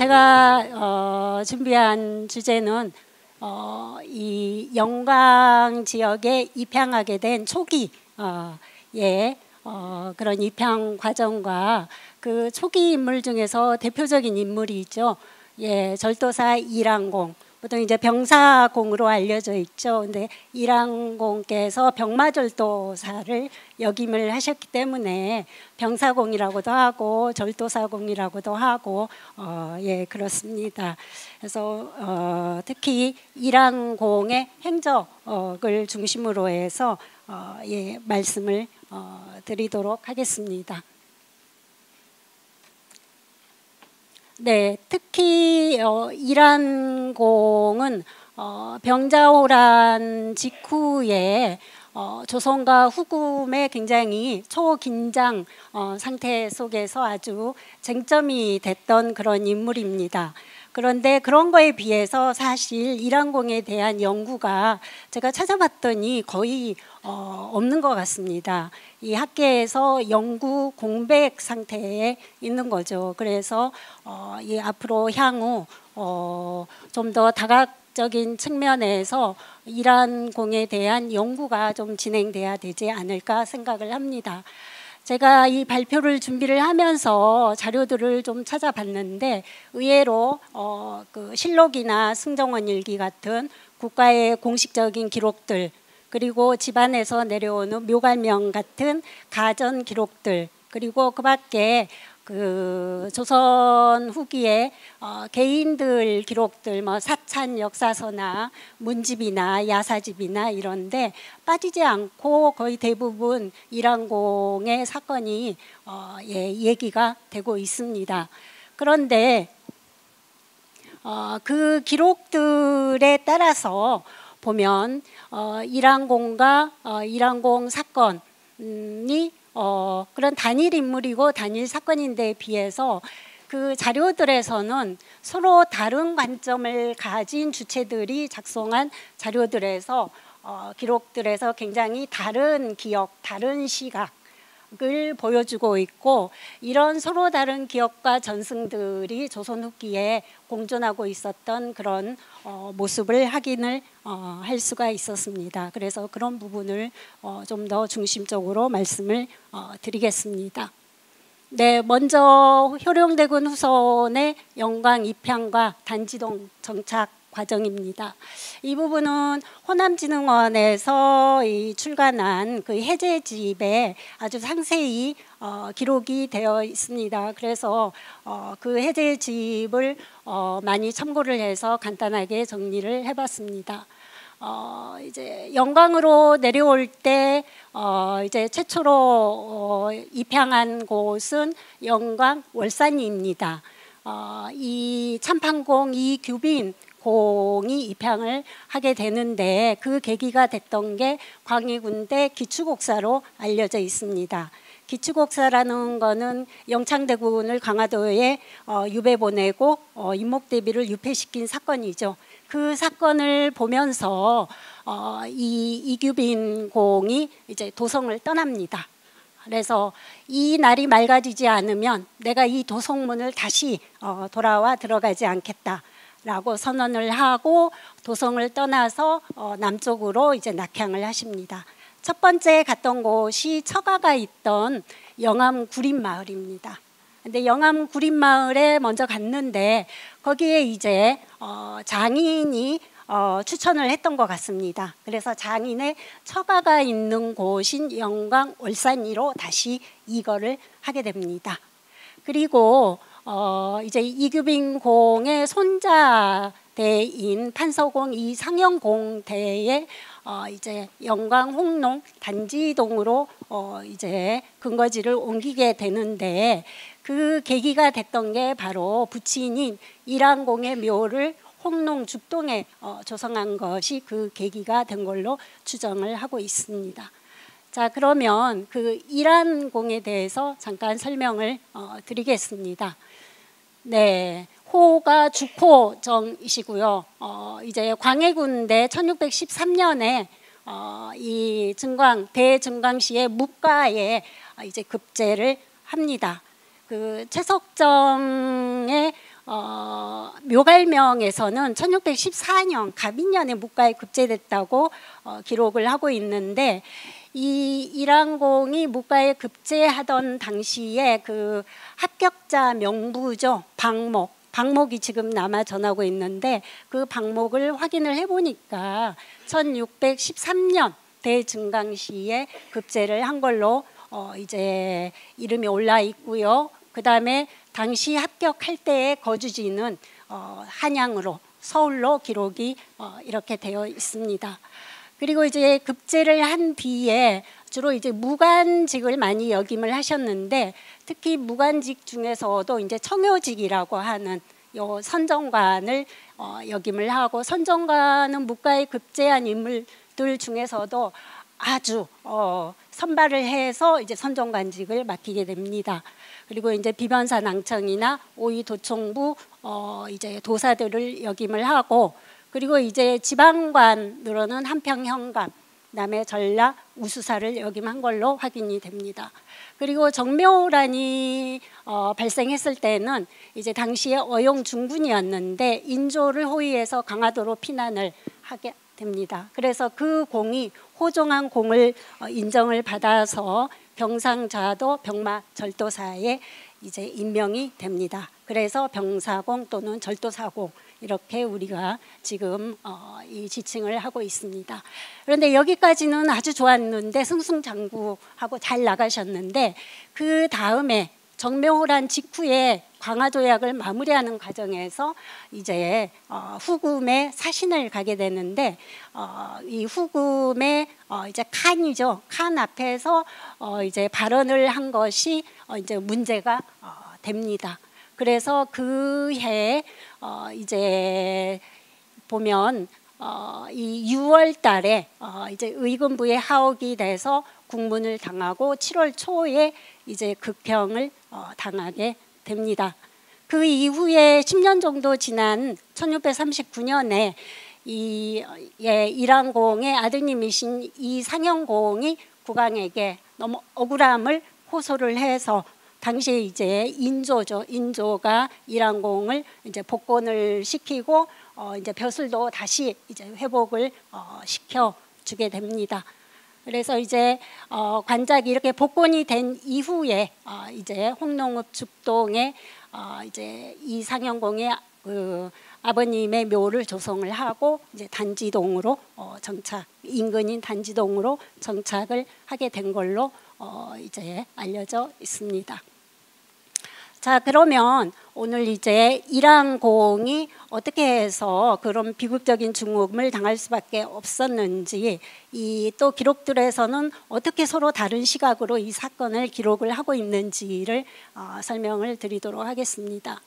제가 준비한 주제는 이 영광 지역에 입향하게 된 초기 그런 입향 과정과 그 초기 인물 중에서 대표적인 인물이 있죠. 절도사 이랑공. 보통 이제 병사공으로 알려져 있죠. 근데 이랑공께서 병마절도사를 역임을 하셨기 때문에 병사공이라고도 하고 절도사공이라고도 하고 그렇습니다. 그래서 특히 이랑공의 행적을 중심으로 해서 말씀을 드리도록 하겠습니다. 네, 특히 이란공은 병자호란 직후에 조선과 후금의 굉장히 초긴장 상태 속에서 아주 쟁점이 됐던 그런 인물입니다. 그런데 그런 거에 비해서 사실 이란공에 대한 연구가 제가 찾아봤더니 거의 없는 것 같습니다. 이 학계에서 연구 공백 상태에 있는 거죠. 그래서 앞으로 향후 좀 더 다각적인 측면에서 이란공에 대한 연구가 좀 진행돼야 되지 않을까 생각을 합니다. 제가 이 발표를 준비를 하면서 자료들을 좀 찾아봤는데 의외로 그 실록이나 승정원 일기 같은 국가의 공식적인 기록들, 그리고 집안에서 내려오는 묘갈명 같은 가전 기록들, 그리고 그 밖에 그 조선 후기에 개인들 기록들, 뭐 사찬 역사서나 문집이나 야사집이나 이런데 빠지지 않고 거의 대부분 이란공의 사건이 얘기가 되고 있습니다. 그런데 그 기록들에 따라서 보면 이란공과 이란공 사건이 그런 단일 인물이고 단일 사건인데 비해서 그 자료들에서는 서로 다른 관점을 가진 주체들이 작성한 자료들에서 기록들에서 굉장히 다른 기억, 다른 시각을 보여주고 있고, 이런 서로 다른 기억과 전승들이 조선 후기에 공존하고 있었던 그런 모습을 확인을 할 수가 있었습니다. 그래서 그런 부분을 좀 더 중심적으로 말씀을 드리겠습니다. 네, 먼저 효령대군 후손의 영광 입향과 단지동 정착 과정입니다. 이 부분은 호남진흥원에서 출간한 그 해제집에 아주 상세히 기록이 되어 있습니다. 그래서 그 해제집을 많이 참고를 해서 간단하게 정리를 해봤습니다. 이제 영광으로 내려올 때 이제 최초로 입향한 곳은 영광 월산리입니다. 이 참판공 이규빈 공이 입향을 하게 되는데 그 계기가 됐던 게 광해군대 기축옥사로 알려져 있습니다. 기축옥사라는 거는 영창대군을 강화도에 유배 보내고 임목대비를 유폐시킨 사건이죠. 그 사건을 보면서 이 이규빈 공이 이제 도성을 떠납니다. 그래서 이 날이 맑아지지 않으면 내가 이 도성문을 다시 돌아와 들어가지 않겠다라고 선언을 하고 도성을 떠나서 남쪽으로 이제 낙향을 하십니다. 첫 번째 갔던 곳이 처가가 있던 영암 구림마을입니다. 근데 영암 구림마을에 먼저 갔는데 거기에 이제 장인이 추천을 했던 것 같습니다. 그래서 장인의 처가가 있는 곳인 영광 월산리로 다시 이거를 하게 됩니다. 그리고 이제 이규빈 공의 손자대인 판서공 이상영공대의 이제 영광 홍농 단지동으로 이제 근거지를 옮기게 되는데 그 계기가 됐던 게 바로 부친인 이란공의 묘를 홍농 죽동에 조성한 것이 그 계기가 된 걸로 추정을 하고 있습니다. 자, 그러면 그 이란공에 대해서 잠깐 설명을 드리겠습니다. 네, 호가 주포정이시고요. 이제 광해군대 1613년에 이 대증광시의 묵가에 이제 급제를 합니다. 그 최석정의 묘갈명에서는 1614년 갑인년에 묵가에 급제됐다고 기록을 하고 있는데, 이 이랑공이 묵가에 급제하던 당시에 그 합격자 명부죠. 방목이 지금 남아 전하고 있는데, 그 방목을 확인을 해보니까 1613년 대증강시에 급제를 한 걸로 이제 이름이 올라 있고요. 그 다음에 당시 합격할 때의 거주지는 한양으로, 서울로 기록이 이렇게 되어 있습니다. 그리고 이제 급제를 한 뒤에 주로 이제 무관직을 많이 역임을 하셨는데, 특히 무관직 중에서도 이제 청요직이라고 하는 요 선정관을 역임을 하고, 선정관은 묵가에 급제한 인물들 중에서도 아주 선발을 해서 이제 선정관직을 맡기게 됩니다. 그리고 이제 비변사 낭청이나 오이도총부 이제 도사들을 역임을 하고, 그리고 이제 지방관으로는 한평현감, 남해 전라 우수사를 역임한 걸로 확인이 됩니다. 그리고 정묘호란이 발생했을 때는 이제 당시에 어용 중군이었는데 인조를 호위해서 강화도로 피난을 하게 됩니다. 그래서 그 공이 호종한 공을 인정을 받아서 병상좌도 병마절도사에 이제 임명이 됩니다. 그래서 병사공 또는 절도사공, 이렇게 우리가 지금 이 지칭을 하고 있습니다. 그런데 여기까지는 아주 좋았는데, 승승장구하고 잘 나가셨는데, 그 다음에 정묘호란 직후에 광화도약을 마무리하는 과정에서 이제 후금의 사신을 가게 되는데, 이 후금의 이제 칸이죠. 칸 앞에서 이제 발언을 한 것이 이제 문제가 됩니다. 그래서 그 해에 이제 보면 이 6월 달에 이제 의금부에 하옥이 돼서 국문을 당하고 7월 초에 이제 극형을 당하게 됩니다. 그 이후에 10년 정도 지난 1639년에 이랑공의 아드님이신 이상영공이 국왕에게 너무 억울함을 호소를 해서, 당시에 이제 인조죠. 인조가 이랑공을 이제 복권을 시키고 이제 벼슬도 다시 이제 회복을 시켜 주게 됩니다. 그래서 이제 관작이 이렇게 복권이 된 이후에 이제 홍농읍 죽동에 이제 이상영공의 그 아버님의 묘를 조성을 하고 이제 단지동으로 인근인 단지동으로 정착을 하게 된 걸로 이제 알려져 있습니다. 자, 그러면 오늘 이제 이랑공이 어떻게 해서 그런 비극적인 죽음을 당할 수밖에 없었는지, 이 또 기록들에서는 어떻게 서로 다른 시각으로 이 사건을 기록을 하고 있는지를 설명을 드리도록 하겠습니다.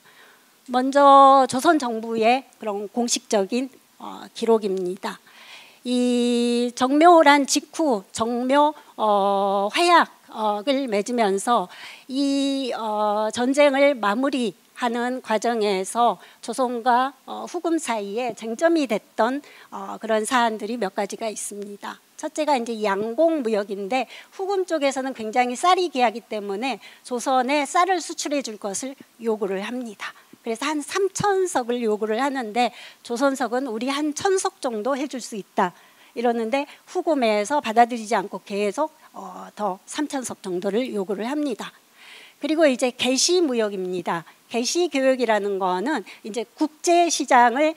먼저 조선 정부의 그런 공식적인 기록입니다. 이 정묘호란 직후 정묘 화약을 맺으면서 이 전쟁을 마무리하는 과정에서 조선과 후금 사이에 쟁점이 됐던 그런 사안들이 몇 가지가 있습니다. 첫째가 이제 양공무역인데, 후금 쪽에서는 굉장히 쌀이 귀하기 때문에 조선에 쌀을 수출해 줄 것을 요구를 합니다. 그래서 한 3,000석을 요구를 하는데, 조선석은 우리 한 1,000석 정도 해줄 수 있다 이러는데, 후금에서 받아들이지 않고 계속 더 3,000석 정도를 요구를 합니다. 그리고 이제 개시무역입니다. 개시교역이라는 거는 이제 국제 시장을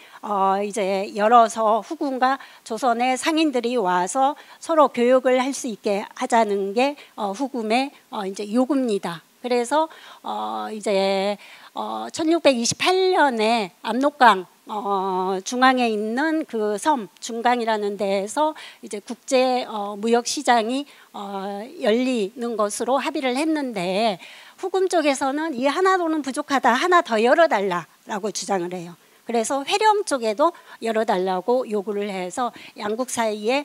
이제 열어서 후금과 조선의 상인들이 와서 서로 교역을 할 수 있게 하자는 게 후금의 이제 요구입니다. 그래서 이제 1628년에 압록강 중앙에 있는 그 섬 중강이라는 데에서 이제 국제 무역 시장이 열리는 것으로 합의를 했는데, 후금 쪽에서는 이 하나로는 부족하다, 하나 더 열어달라라고 주장을 해요. 그래서 회령 쪽에도 열어달라고 요구를 해서 양국 사이에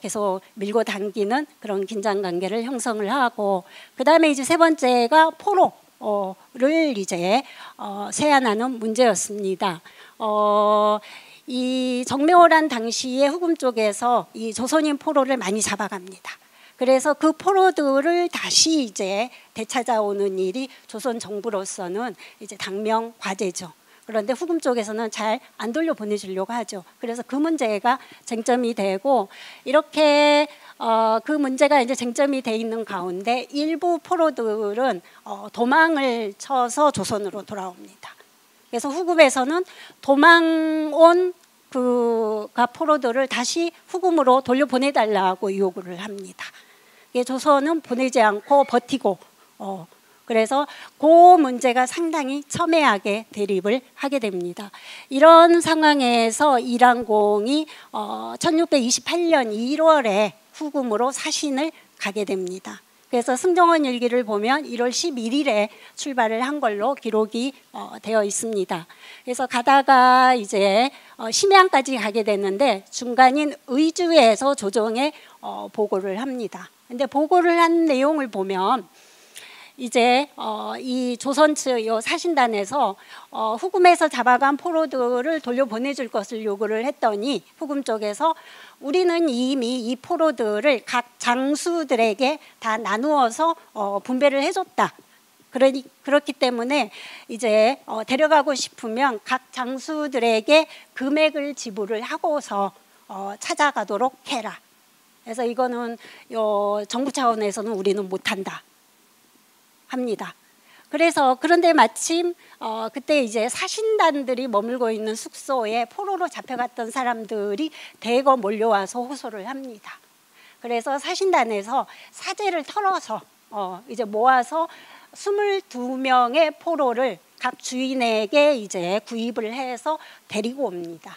계속 밀고 당기는 그런 긴장 관계를 형성을 하고, 그 다음에 이제 세 번째가 포로를 이제 세안하는 문제였습니다. 이 정묘호란 당시에 후금 쪽에서 이 조선인 포로를 많이 잡아갑니다. 그래서 그 포로들을 다시 이제 되찾아오는 일이 조선 정부로서는 이제 당면 과제죠. 그런데 후금 쪽에서는 잘 안 돌려보내주려고 하죠. 그래서 그 문제가 쟁점이 되고 이렇게 그 문제가 이제 쟁점이 돼 있는 가운데 일부 포로들은 도망을 쳐서 조선으로 돌아옵니다. 그래서 후금에서는 도망온 포로들을 다시 후금으로 돌려보내달라고 요구를 합니다. 조선은 보내지 않고 버티고 그래서 그 문제가 상당히 첨예하게 대립을 하게 됩니다. 이런 상황에서 이란공이 1628년 1월에 후금으로 사신을 가게 됩니다. 그래서 승정원 일기를 보면 1월 11일에 출발을 한 걸로 기록이 되어 있습니다. 그래서 가다가 이제 심양까지 가게 되는데 중간인 의주에서 조정에 보고를 합니다. 근데 보고를 한 내용을 보면 이제 이 조선 측 사신단에서 후금에서 잡아간 포로들을 돌려보내줄 것을 요구를 했더니 후금 쪽에서 우리는 이미 이 포로들을 각 장수들에게 다 나누어서 분배를 해줬다. 그렇기 때문에 이제 데려가고 싶으면 각 장수들에게 금액을 지불을 하고서 찾아가도록 해라. 그래서 이거는 정부 차원에서는 우리는 못한다 합니다. 그런데 마침 그때 이제 사신단들이 머물고 있는 숙소에 포로로 잡혀갔던 사람들이 대거 몰려와서 호소를 합니다. 그래서 사신단에서 사제를 털어서 이제 모아서 22명의 포로를 각 주인에게 이제 구입을 해서 데리고 옵니다.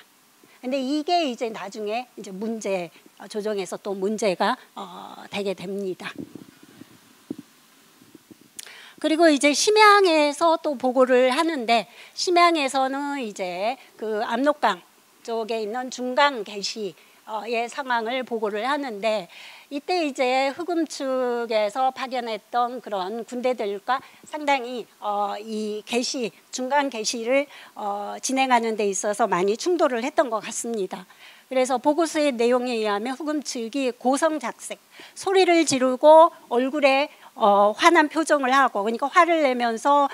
근데 이게 이제 나중에 이제 조정에서 또 문제가 되게 됩니다. 그리고 이제 심양에서 또 보고를 하는데 심양에서는 이제 그 압록강 쪽에 있는 중강 개시의 상황을 보고를 하는데 이때 이제 후금 측에서 파견했던 그런 군대들과 상당히 이 중강 개시를 진행하는 데 있어서 많이 충돌을 했던 것 같습니다. 그래서 보고서의 내용에 의하면 후금 측이 고성작색, 소리를 지르고 얼굴에 화난 표정을 하고 그러니까 화를 내면서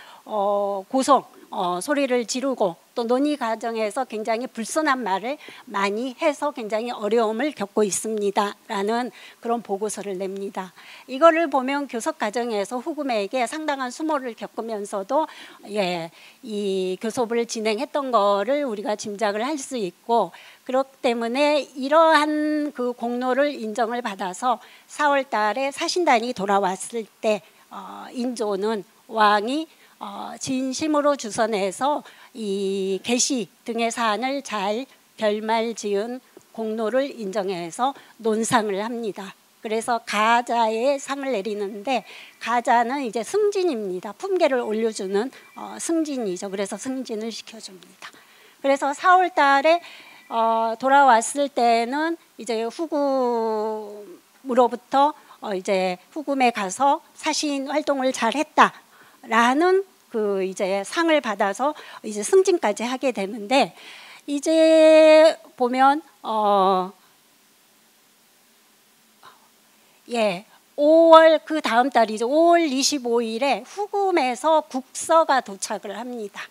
소리를 지르고 또 논의 과정에서 굉장히 불손한 말을 많이 해서 굉장히 어려움을 겪고 있습니다라는 그런 보고서를 냅니다. 이거를 보면 교섭 과정에서 후금에게 상당한 수모를 겪으면서도 이 교섭을 진행했던 거를 우리가 짐작을 할 수 있고 그렇기 때문에 이러한 그 공로를 인정을 받아서 4월 달에 사신단이 돌아왔을 때 인조는 왕이 진심으로 주선해서 이 계시 등의 사안을 잘 결말지은 공로를 인정해서 논상을 합니다. 그래서 가자에 상을 내리는데 가자는 이제 승진입니다. 품계를 올려주는 승진이죠. 그래서 승진을 시켜줍니다. 그래서 4월 달에 돌아왔을 때는 이제 후금으로부터 이제 후금에 가서 사신 활동을 잘했다라는 그 이제 상을 받아서 이제 승진까지 하게 되는데 이제 보면 5월 그 다음 달이죠. 5월 25일에 후금에서 국서가 도착을 합니다.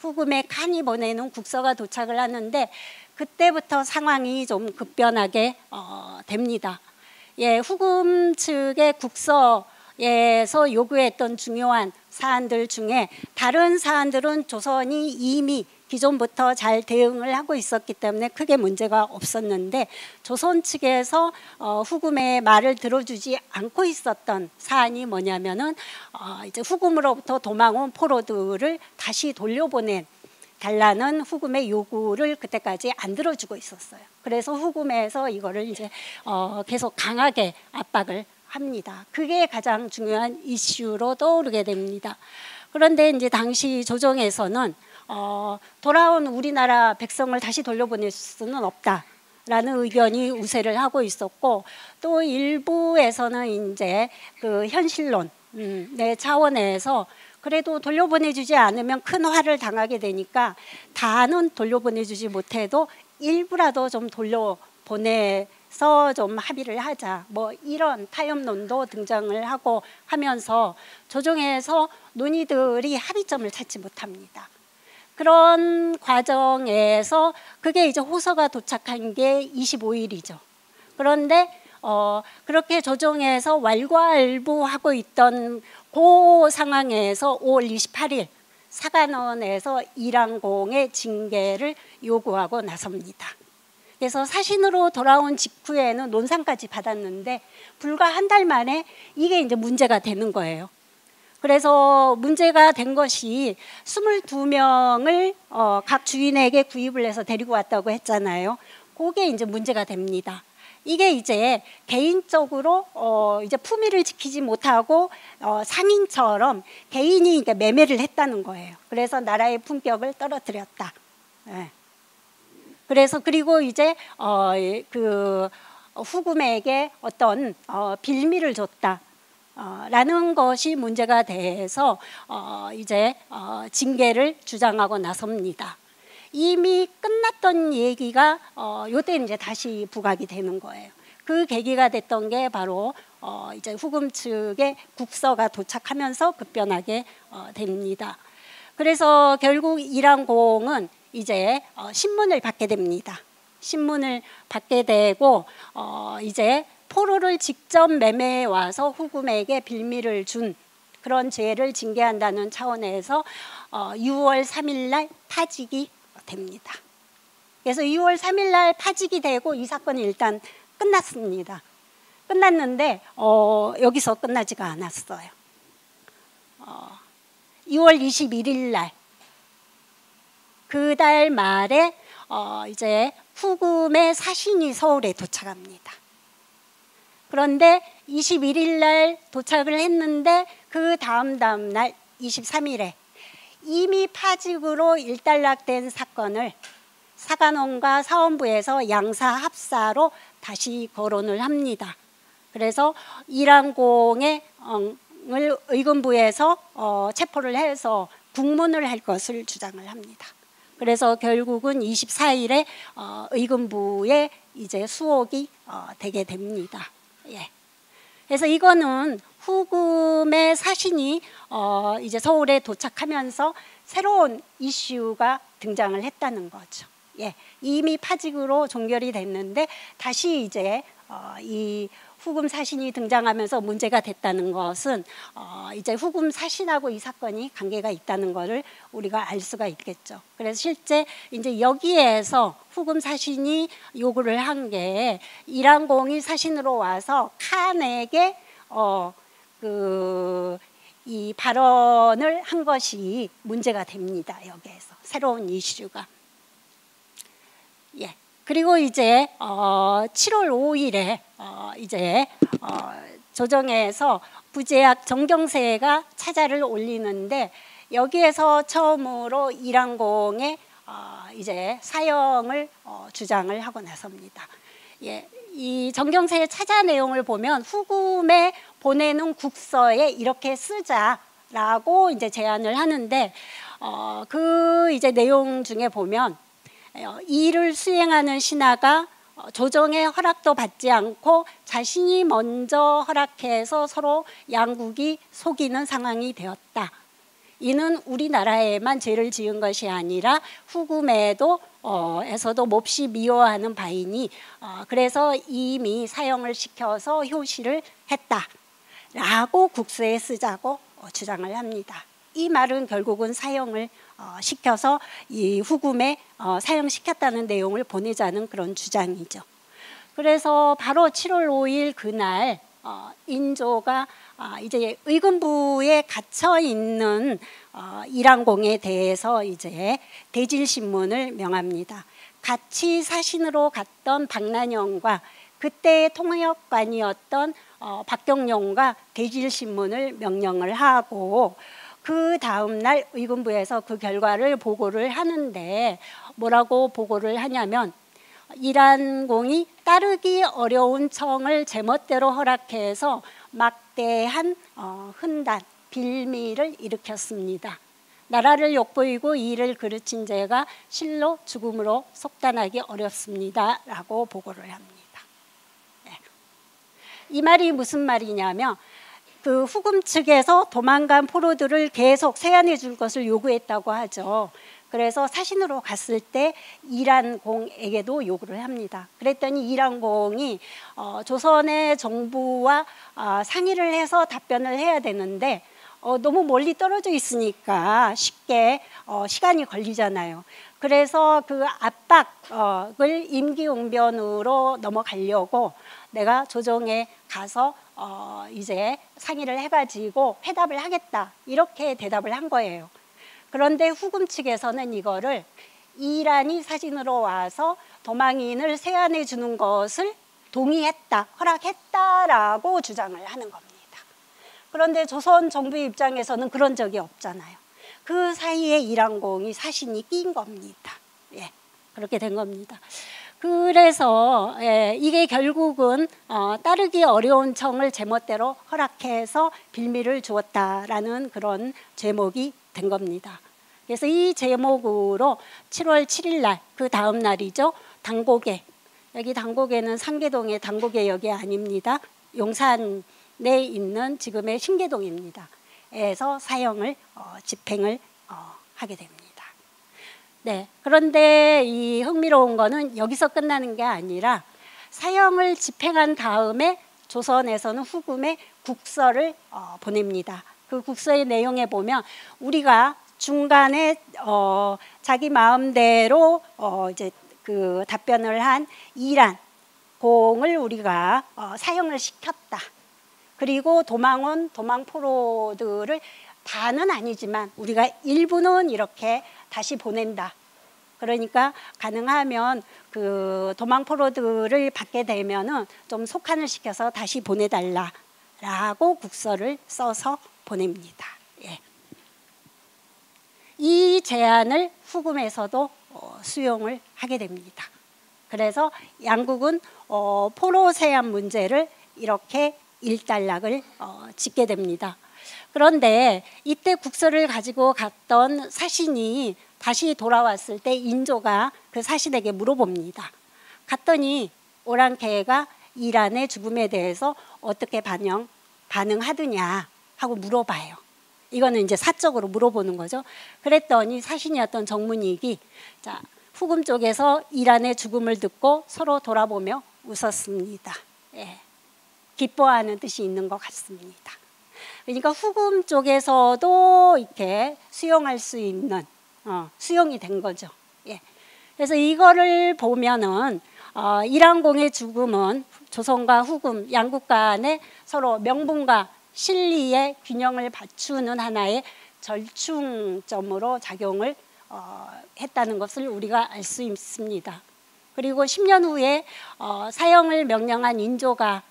후금의 칸이 보내는 국서가 도착을 하는데 그때부터 상황이 좀 급변하게 됩니다. 후금 측의 국서에서 요구했던 중요한 사안들 중에 다른 사안들은 조선이 이미 기존부터 잘 대응을 하고 있었기 때문에 크게 문제가 없었는데 조선 측에서 후금의 말을 들어주지 않고 있었던 사안이 뭐냐면은 이제 후금으로부터 도망온 포로들을 다시 돌려보낸 달라는 후금의 요구를 그때까지 안 들어주고 있었어요. 그래서 후금에서 이거를 이제 계속 강하게 압박을 합니다. 그게 가장 중요한 이슈로 떠오르게 됩니다. 그런데 이제 당시 조정에서는 돌아온 우리나라 백성을 다시 돌려보낼 수는 없다라는 의견이 우세를 하고 있었고 또 일부에서는 이제 그 현실론 내 차원에서 그래도 돌려보내주지 않으면 큰 화를 당하게 되니까 다는 돌려보내주지 못해도 일부라도 좀 돌려보내서 좀 합의를 하자 뭐 이런 타협론도 등장을 하고 하면서 조정에서 논의들이 합의점을 찾지 못합니다. 그런 과정에서 그게 이제 호서가 도착한 게 25일이죠. 그런데 그렇게 조정해서 왈가왈부하고 있던 그 상황에서 5월 28일 사관원에서 이랑공의 징계를 요구하고 나섭니다. 그래서 사신으로 돌아온 직후에는 논상까지 받았는데 불과 한 달 만에 이게 이제 문제가 되는 거예요. 그래서 문제가 된 것이 22명을 각 주인에게 구입을 해서 데리고 왔다고 했잖아요. 그게 이제 문제가 됩니다. 이게 이제 개인적으로 이제 품위를 지키지 못하고 상인처럼 개인이 그러니까 매매를 했다는 거예요. 그래서 나라의 품격을 떨어뜨렸다. 네. 그래서 그리고 이제 그 후금에게 어떤 빌미를 줬다. 라는 것이 문제가 돼서 이제 징계를 주장하고 나섭니다. 이미 끝났던 얘기가 요때 이제 다시 부각이 되는 거예요. 그 계기가 됐던 게 바로 이제 후금 측의 국서가 도착하면서 급변하게 됩니다. 그래서 결국 이랑공은 이제 신문을 받게 됩니다. 신문을 받게 되고 이제 포로를 직접 매매해 와서 후금에게 빌미를 준 그런 죄를 징계한다는 차원에서 6월 3일 날 파직이 됩니다. 그래서 6월 3일 날 파직이 되고 이 사건이 일단 끝났습니다. 끝났는데 여기서 끝나지가 않았어요. 6월 21일 날 그 달 말에 이제 후금의 사신이 서울에 도착합니다. 그런데 21일 날 도착을 했는데 그 다음 날 23일에 이미 파직으로 일단락된 사건을 사관원과 사원부에서 양사 합사로 다시 거론을 합니다. 그래서 이랑공의 의금부에서 체포를 해서 국문을 할 것을 주장을 합니다. 그래서 결국은 24일에 의금부에 이제 수옥이 되게 됩니다. 예. 그래서 이거는 후금의 사신이 이제 서울에 도착하면서 새로운 이슈가 등장을 했다는 거죠. 예. 이미 파직으로 종결이 됐는데 다시 이제 이 후금 사신이 등장하면서 문제가 됐다는 것은 이제 후금 사신하고 이 사건이 관계가 있다는 것을 우리가 알 수가 있겠죠. 그래서 실제 이제 여기에서 후금 사신이 요구를 한 게 이랑공이 사신으로 와서 칸에게 이 발언을 한 것이 문제가 됩니다. 여기에서 새로운 이슈가. 예. 그리고 이제 7월 5일에 이제 조정에서 부제학 정경세가 차자를 올리는데 여기에서 처음으로 이랑공의 이제 사형을 주장을 하고 나섭니다. 예, 이 정경세의 차자 내용을 보면 후금에 보내는 국서에 이렇게 쓰자라고 이제 제안을 하는데 그 이제 내용 중에 보면 이를 수행하는 신하가 조정의 허락도 받지 않고 자신이 먼저 허락해서 서로 양국이 속이는 상황이 되었다. 이는 우리나라에만 죄를 지은 것이 아니라 후금에도 에서도 몹시 미워하는 바이니 그래서 이미 사형을 시켜서 효시를 했다라고 국서에 쓰자고 주장을 합니다. 이 말은 결국은 사형을 시켜서 이 후금에 사형시켰다는 내용을 보내자는 그런 주장이죠. 그래서 바로 7월 5일 그날 인조가 이제 의금부에 갇혀 있는 이랑공에 대해서 이제 대질신문을 명합니다. 같이 사신으로 갔던 박난영과 그때의 통역관이었던 박경룡과 대질신문을 명령을 하고 그 다음 날 의금부에서 그 결과를 보고를 하는데 뭐라고 보고를 하냐면 이랑공이 따르기 어려운 청을 제멋대로 허락해서 막대한 흔단, 빌미를 일으켰습니다. 나라를 욕보이고 이를 그르친 죄가 실로 죽음으로 속단하기 어렵습니다. 라고 보고를 합니다. 네. 이 말이 무슨 말이냐면 그 후금 측에서 도망간 포로들을 계속 세안해 줄 것을 요구했다고 하죠. 그래서 사신으로 갔을 때 이란공에게도 요구를 합니다. 그랬더니 이란공이 조선의 정부와 상의를 해서 답변을 해야 되는데 너무 멀리 떨어져 있으니까 쉽게 시간이 걸리잖아요. 그래서 그 압박을 임기응변으로 넘어가려고 내가 조정에 가서 이제 상의를 해가지고 회답을 하겠다, 이렇게 대답을 한 거예요. 그런데 후금 측에서는 이거를 이란이 사신으로 와서 도망인을 세안해 주는 것을 동의했다, 허락했다라고 주장을 하는 겁니다. 그런데 조선 정부의 입장에서는 그런 적이 없잖아요. 그 사이에 이란공이 사신이 낀 겁니다. 예, 그렇게 된 겁니다. 그래서 이게 결국은 따르기 어려운 청을 제멋대로 허락해서 빌미를 주었다라는 그런 제목이 된 겁니다. 그래서 이 제목으로 7월 7일 날, 그 다음 날이죠, 당고개, 여기 당고개는 상계동의 당고개역이 아닙니다. 용산에 있는 지금의 신계동입니다. 에서 사형을 집행을 하게 됩니다. 네, 그런데 이 흥미로운 거는 여기서 끝나는 게 아니라 사형을 집행한 다음에 조선에서는 후금에 국서를 보냅니다. 그 국서의 내용에 보면 우리가 중간에 자기 마음대로 이제 그 답변을 한 이란공을 우리가 사형을 시켰다. 그리고 도망온 도망포로들을 다는 아니지만 우리가 일부는 이렇게 다시 보낸다. 그러니까 가능하면 그 도망포로들을 받게 되면은 좀 속한을 시켜서 다시 보내달라라고 국서를 써서 보냅니다. 예. 이 제안을 후금에서도 수용을 하게 됩니다. 그래서 양국은 포로 세안 문제를 이렇게 일단락을 짓게 됩니다. 그런데 이때 국서를 가지고 갔던 사신이 다시 돌아왔을 때 인조가 그 사신에게 물어봅니다. 갔더니 오랑캐가 이란의 죽음에 대해서 어떻게 반응하느냐 하고 물어봐요. 이거는 이제 사적으로 물어보는 거죠. 그랬더니 사신이었던 정문익이 자, 후금 쪽에서 이란의 죽음을 듣고 서로 돌아보며 웃었습니다. 예. 기뻐하는 뜻이 있는 것 같습니다. 그러니까 후금 쪽에서도 이렇게 수용할 수 있는 수용이 된 거죠. 예. 그래서 이거를 보면은 이란공의 죽음은 조선과 후금 양국 간에 서로 명분과 실리의 균형을 갖추는 하나의 절충점으로 작용을 했다는 것을 우리가 알 수 있습니다. 그리고 10년 후에 사형을 명령한 인조가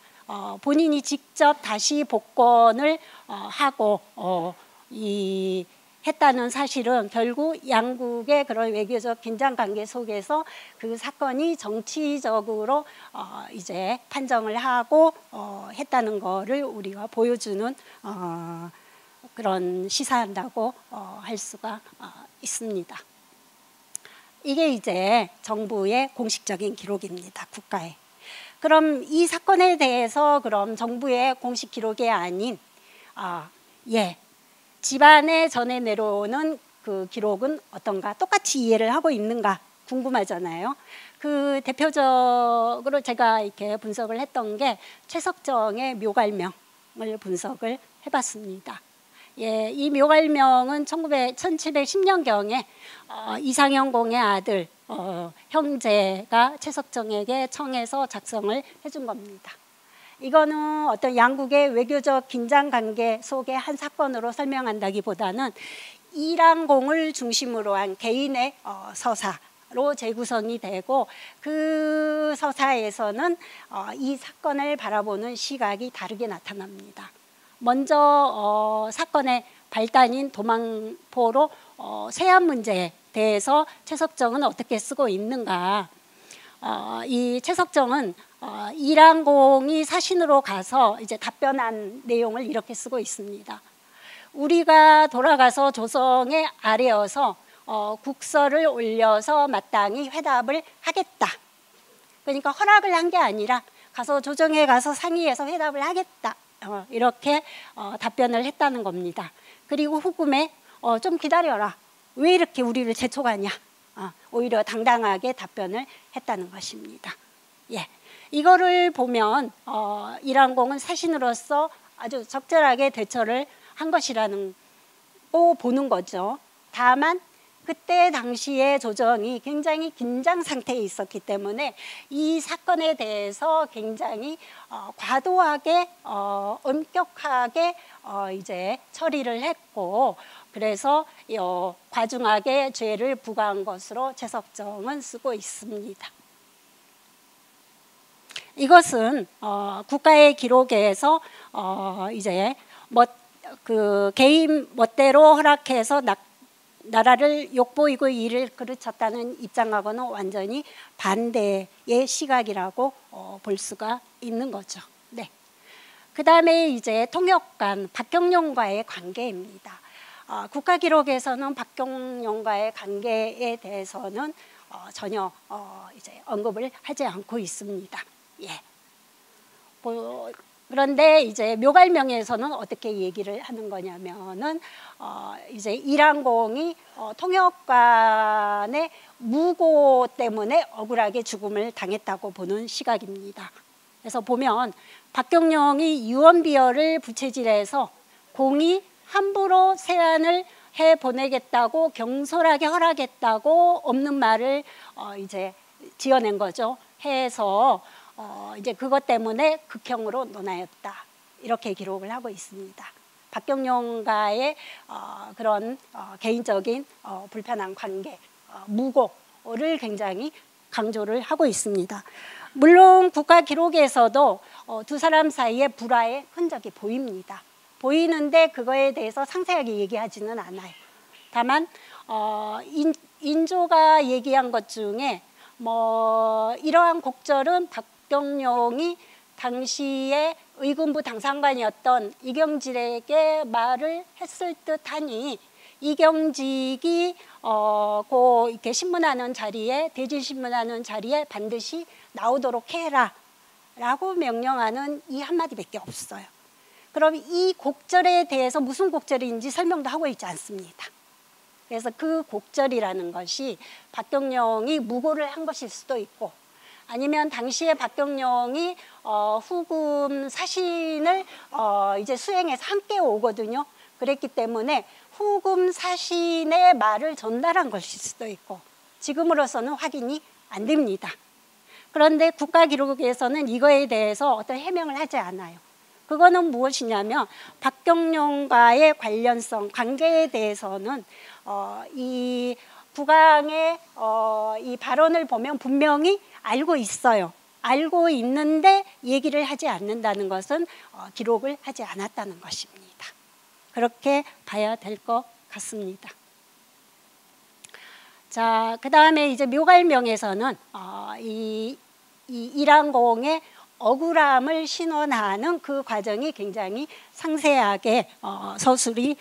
본인이 직접 다시 복권을 하고 했다는 사실은 결국 양국의 그런 외교적 긴장 관계 속에서 그 사건이 정치적으로 이제 판정을 하고 했다는 거를 우리가 보여주는 그런 시사한다고 할 수가 있습니다. 이게 이제 정부의 공식적인 기록입니다. 국가의. 그럼 이 사건에 대해서 그럼 정부의 공식 기록이 아닌 집안에 전해 내려오는 그 기록은 어떤가, 똑같이 이해를 하고 있는가 궁금하잖아요. 그 대표적으로 제가 이렇게 분석을 했던 게 최석정의 묘갈명을 분석을 해봤습니다. 예, 이 묘갈명은 1710년경에 이상현 공의 아들 형제가 최석정에게 청해서 작성을 해준 겁니다. 이거는 어떤 양국의 외교적 긴장 관계 속의 한 사건으로 설명한다기보다는 이란공을 중심으로 한 개인의 서사로 재구성이 되고 그 서사에서는 이 사건을 바라보는 시각이 다르게 나타납니다. 먼저 사건의 발단인 도망포로 세안 문제에 대해서 최석정은 어떻게 쓰고 있는가. 이 최석정은 이란공이 사신으로 가서 이제 답변한 내용을 이렇게 쓰고 있습니다. 우리가 돌아가서 조정의 아래여서 국서를 올려서 마땅히 회답을 하겠다. 그러니까 허락을 한 게 아니라 가서 조정에 가서 상의해서 회답을 하겠다. 이렇게 답변을 했다는 겁니다. 그리고 후금에 좀 기다려라. 왜 이렇게 우리를 재촉하냐? 오히려 당당하게 답변을 했다는 것입니다. 예, 이거를 보면 이란공은 사신으로서 아주 적절하게 대처를 한 것이라는 거 보는 거죠. 다만 그때 당시의 조정이 굉장히 긴장 상태에 있었기 때문에 이 사건에 대해서 굉장히 과도하게 엄격하게 이제 처리를 했고, 그래서 과중하게 죄를 부과한 것으로 최석정은 쓰고 있습니다. 이것은 국가의 기록에서 이제 그 개인 멋대로 허락해서 나라를 욕보이고 일을 그르쳤다는 입장하고는 완전히 반대의 시각이라고 볼 수가 있는 거죠. 네. 그 다음에 이제 통역관 박경룡과의 관계입니다. 국가기록에서는 박경룡과의 관계에 대해서는 전혀 이제 언급을 하지 않고 있습니다. 예. 그런데 이제 묘갈명에서는 어떻게 얘기를 하는 거냐면은 이제 이란공이 통역관의 무고 때문에 억울하게 죽음을 당했다고 보는 시각입니다. 그래서 보면 박경룡이 유언비어를 부채질해서 공이 함부로 세안을 해 보내겠다고 경솔하게 허락했다고 없는 말을 이제 지어낸 거죠. 해서 이제 그것 때문에 극형으로 논하였다, 이렇게 기록을 하고 있습니다. 박경룡과의 그런 개인적인 불편한 관계, 무고를 굉장히 강조를 하고 있습니다. 물론 국가 기록에서도 두 사람 사이에 불화의 흔적이 보입니다. 보이는데 그거에 대해서 상세하게 얘기하지는 않아요. 다만 인조가 얘기한 것 중에 이러한 곡절은 박경룡이 당시에 의군부 당상관이었던 이경직에게 말을 했을 듯하니 이경직이 이렇게 신문하는 자리에, 대진 신문하는 자리에 반드시 나오도록 해라 라고 명령하는 이 한마디밖에 없어요. 그럼 이 곡절에 대해서 무슨 곡절인지 설명도 하고 있지 않습니다. 그래서 그 곡절이라는 것이 박경룡이 무고를 한 것일 수도 있고, 아니면 당시에 박경룡이 후금 사신을 이제 수행해서 함께 오거든요. 그랬기 때문에 후금 사신의 말을 전달한 것일 수도 있고, 지금으로서는 확인이 안 됩니다. 그런데 국가기록에서는 이거에 대해서 어떤 해명을 하지 않아요. 그거는 무엇이냐면 박경룡과의 관련성, 관계에 대해서는 이 국왕의 이 발언을 보면 분명히 알고 있어요. 알고 있는데 얘기를 하지 않는다는 것은 기록을 하지 않았다는 것입니다. 그렇게 봐야 될 것 같습니다. 자, 그 다음에 이제 묘갈명에서는 이 이란공의 억울함을 신원하는 그 과정이 굉장히 상세하게 서술이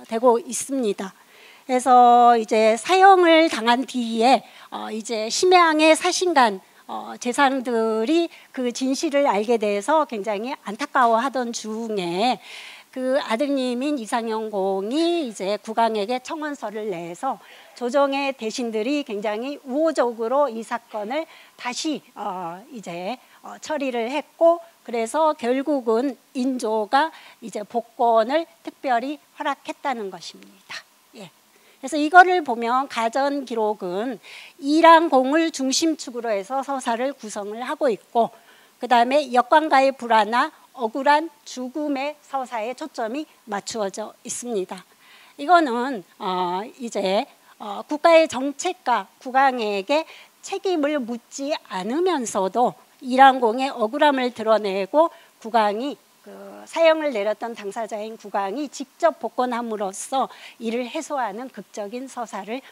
되고 있습니다. 그래서 이제 사형을 당한 뒤에 이제 심양의 사신간 재상들이 그 진실을 알게 돼서 굉장히 안타까워하던 중에 그 아드님인 이상영 공이 이제 국왕에게 청원서를 내서 조정의 대신들이 굉장히 우호적으로 이 사건을 다시 이제 처리를 했고, 그래서 결국은 인조가 이제 복권을 특별히 허락했다는 것입니다. 예. 그래서 이거를 보면 가전 기록은 이란공을 중심축으로 해서 서사를 구성을 하고 있고, 그 다음에 역관과의 불화나 억울한 죽음의 서사에 초점이 맞추어져 있습니다. 이거는 이제 국가의 정책과 국왕에게 책임을 묻지 않으면서도 이란공의 억울함을 드러내고 국왕이 그 사형을 내렸던 당사자인 국왕이 직접 복권함으로써 이를 해소하는 극적인 서사를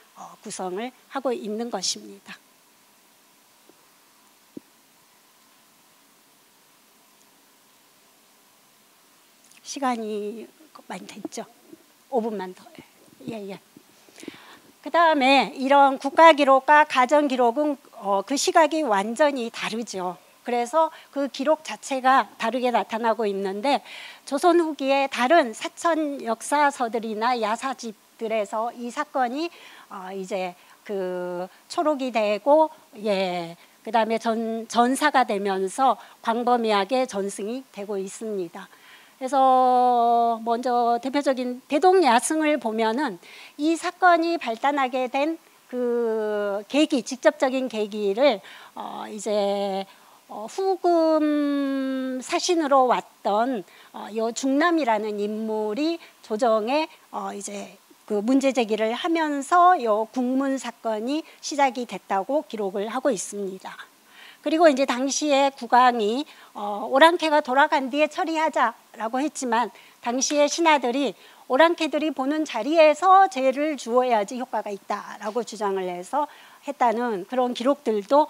구성을 하고 있는 것입니다. 시간이 많이 됐죠? 5분만 더. 예. 그 다음에 이런 국가기록과 가정기록은 그 시각이 완전히 다르죠. 그래서 그 기록 자체가 다르게 나타나고 있는데, 조선 후기의 다른 사천 역사서들이나 야사집 기록들에서 이 사건이 이제 그 초록이 되고 그다음에 전사가 되면서 광범위하게 전승이 되고 있습니다. 그래서 먼저 대표적인 대동야승을 보면은 이 사건이 발단하게 된 그 계기, 직접적인 계기를 이제 후금 사신으로 왔던 요 중남이라는 인물이 조정에 이제 그 문제 제기를 하면서 요 국문 사건이 시작이 됐다고 기록을 하고 있습니다. 그리고 이제 당시에 국왕이 오랑캐가 돌아간 뒤에 처리하자라고 했지만 당시에 신하들이 오랑캐들이 보는 자리에서 죄를 주어야지 효과가 있다라고 주장을 해서 했다는 그런 기록들도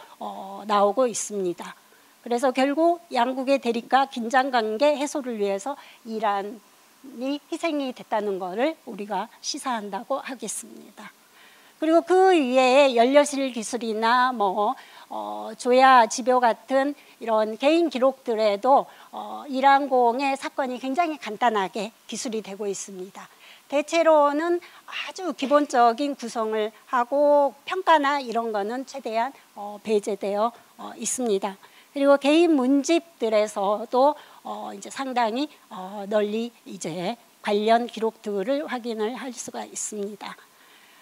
나오고 있습니다. 그래서 결국 양국의 대립과 긴장관계 해소를 위해서 이란이 희생이 됐다는 것을 우리가 시사한다고 하겠습니다. 그리고 그 위에 연료실 기술이나 조야 지묘 같은 이런 개인 기록들에도 이란공의 사건이 굉장히 간단하게 기술이 되고 있습니다. 대체로는 아주 기본적인 구성을 하고 평가나 이런 거는 최대한 배제되어 있습니다. 그리고 개인 문집들에서도 이제 상당히 널리 이제 관련 기록들을 확인을 할 수가 있습니다.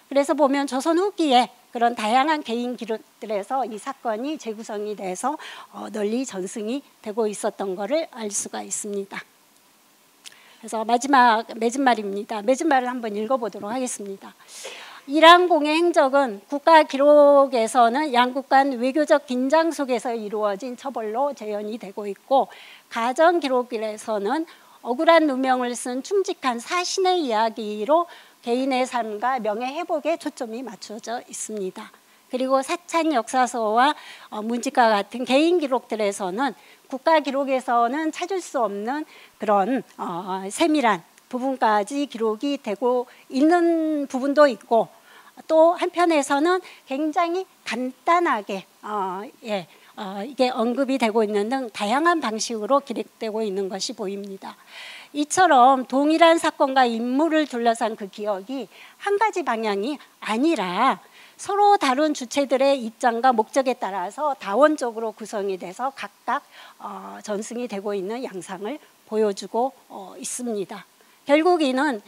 그래서 보면 조선 후기에 그런 다양한 개인 기록들에서 이 사건이 재구성이 돼서 널리 전승이 되고 있었던 것을 알 수가 있습니다. 그래서 마지막 맺은말입니다. 맺은말을 한번 읽어보도록 하겠습니다. 이란공의 행적은 국가 기록에서는 양국 간 외교적 긴장 속에서 이루어진 처벌로 재현이 되고 있고, 가정 기록에서는 억울한 누명을 쓴 충직한 사신의 이야기로 개인의 삶과 명예 회복에 초점이 맞춰져 있습니다. 그리고 사찬 역사서와 문집과 같은 개인 기록들에서는 국가 기록에서는 찾을 수 없는 그런 세밀한 부분까지 기록이 되고 있는 부분도 있고, 또 한편에서는 굉장히 간단하게 이게 언급이 되고 있는 등 다양한 방식으로 기록되고 있는 것이 보입니다. 이처럼 동일한 사건과 인물을 둘러싼 그 기억이 한 가지 방향이 아니라 서로 다른 주체들의 입장과 목적에 따라서 다원적으로 구성이 돼서 각각 전승이 되고 있는 양상을 보여주고 있습니다. 결국 이는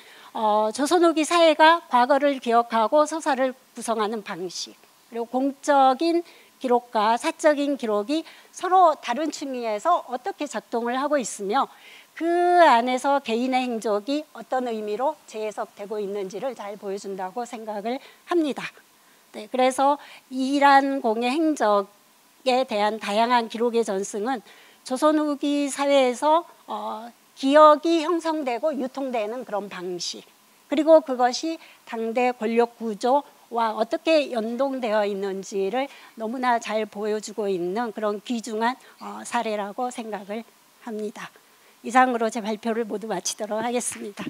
조선 후기 사회가 과거를 기억하고 서사를 구성하는 방식, 그리고 공적인 기록과 사적인 기록이 서로 다른 층위에서 어떻게 작동을 하고 있으며 그 안에서 개인의 행적이 어떤 의미로 재해석되고 있는지를 잘 보여준다고 생각을 합니다. 네, 그래서 이란공의 행적에 대한 다양한 기록의 전승은 조선 후기 사회에서 기억이 형성되고 유통되는 그런 방식, 그리고 그것이 당대 권력 구조와 어떻게 연동되어 있는지를 너무나 잘 보여주고 있는 그런 귀중한 사례라고 생각을 합니다. 이상으로 제 발표를 모두 마치도록 하겠습니다.